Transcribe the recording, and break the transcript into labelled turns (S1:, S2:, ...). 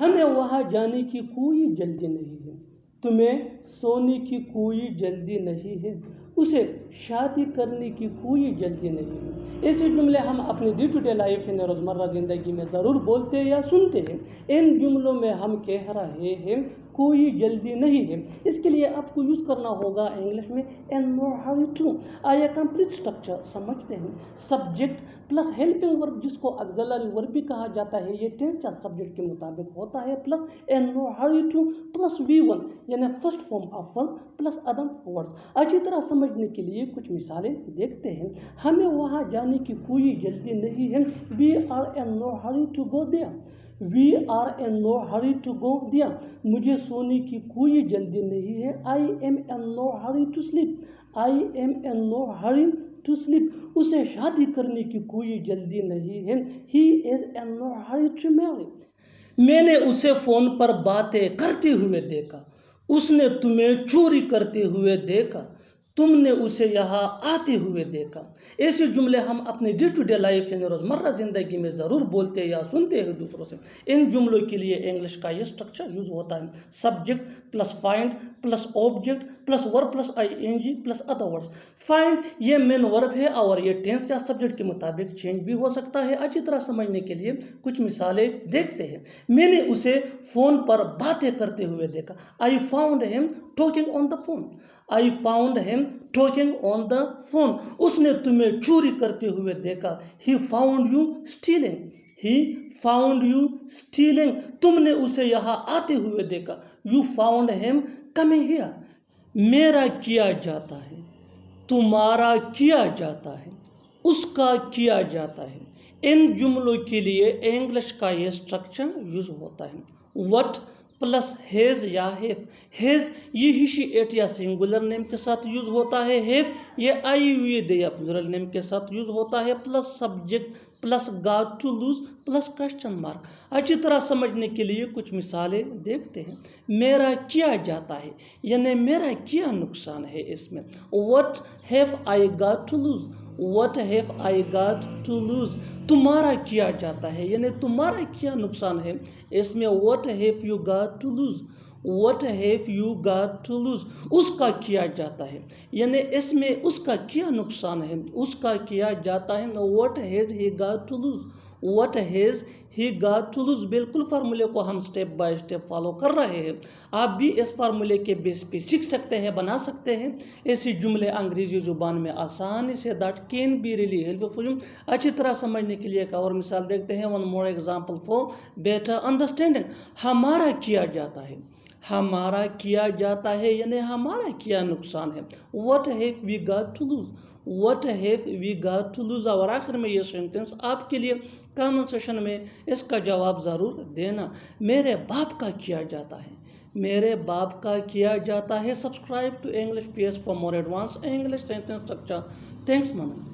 S1: हमें वहाँ जाने की कोई जल्दी नहीं है, तुम्हें सोने की कोई जल्दी नहीं है, उसे शादी करने की कोई जल्दी नहीं है। ऐसे जुमले हम अपनी डे टू डे लाइफ यानी रोज़मर्रा ज़िंदगी में ज़रूर बोलते हैं या सुनते हैं। इन जुमलों में हम कह रहे हैं कोई जल्दी नहीं है। इसके लिए आपको यूज़ करना होगा इंग्लिश में एंड नो हरी टू। आइए कंप्लीट स्ट्रक्चर समझते हैं। सब्जेक्ट प्लस हेल्पिंग वर्ब जिसको ऑक्सिलरी वर्ब भी कहा जाता है, ये टेंस या सब्जेक्ट के मुताबिक होता है, plus and no hurry to plus V1 यानी first form of verb plus other words. अच्छी तरह समझने के लिए कुछ मिसालें देखते हैं। हमें वहाँ जाने की कोई जल्दी नहीं है, we are in no hurry to go there. We are in no hurry to go there. मुझे सोने की कोई जल्दी नहीं है, I am in no hurry to sleep. I am in no hurry to sleep. उसे शादी करने की कोई जल्दी नहीं है, he is in no hurry to marry. मैंने उसे फोन पर बातें करते हुए देखा, उसने तुम्हें चोरी करते हुए देखा, तुमने उसे यहाँ आते हुए देखा। ऐसे जुमले हम अपने डे टू डे लाइफ यानी रोज़मर्रा ज़िंदगी में ज़रूर बोलते हैं या सुनते हैं दूसरों से। इन जुमलों के लिए इंग्लिश का ये स्ट्रक्चर यूज होता है, subject plus find plus object plus verb plus ING plus other words. Find ये मेन वर्ब है और ये टेंस या सब्जेक्ट के मुताबिक चेंज भी हो सकता है। अच्छी तरह समझने के लिए कुछ मिसालें देखते हैं। मैंने उसे फ़ोन पर बातें करते हुए देखा, I found him talking on the phone. I found him talking on the phone. उसने तुम्हें चोरी करते हुए देखा, he found you stealing. He found you stealing. तुमने उसे यहाँ आते हुए देखा, you found him coming here. मेरा किया जाता है, तुम्हारा किया जाता है, उसका किया जाता है। इन जुमलों के लिए इंग्लिश का ये स्ट्रक्चर यूज होता है, व्हाट प्लस हेज या हेव। हेज ये ही शी एट या सिंगुलर नेम के साथ यूज होता है, हेव ये आई वी दे या प्लूरल नेम के साथ यूज होता है, plus subject plus got to lose plus question mark. अच्छी तरह समझने के लिए कुछ मिसालें देखते हैं। मेरा किया जाता है यानी मेरा क्या नुकसान है इसमें, what have I got to lose. What have I got to lose. तुम्हारा किया जाता है यानी तुम्हारा क्या नुकसान है इसमें, what have you got to lose. What have you got to lose. उसका किया जाता है यानी इसमें उसका क्या नुकसान है, उसका किया जाता है, what has he got to lose. What has he got to lose. बिल्कुल फार्मूले को हम स्टेप बाय स्टेप फॉलो कर रहे हैं। आप भी इस फार्मूले के बेस पे सीख सकते हैं, बना सकते हैं ऐसे जुमले अंग्रेजी जुबान में आसानी से। That can be really helpful. अच्छी तरह समझने के लिए एक और मिसाल देखते हैं, one more example for better understanding. हमारा किया जाता है, हमारा किया जाता है यानी हमारा क्या नुकसान है, what have we got to lose. What have we got to lose. और आखिर में ये सेंटेंस आपके लिए कमेंट सेशन में इसका जवाब ज़रूर देना। मेरे बाप का किया जाता है, मेरे बाप का किया जाता है। Subscribe to English PS for more advance English sentence structure. Thanks मना।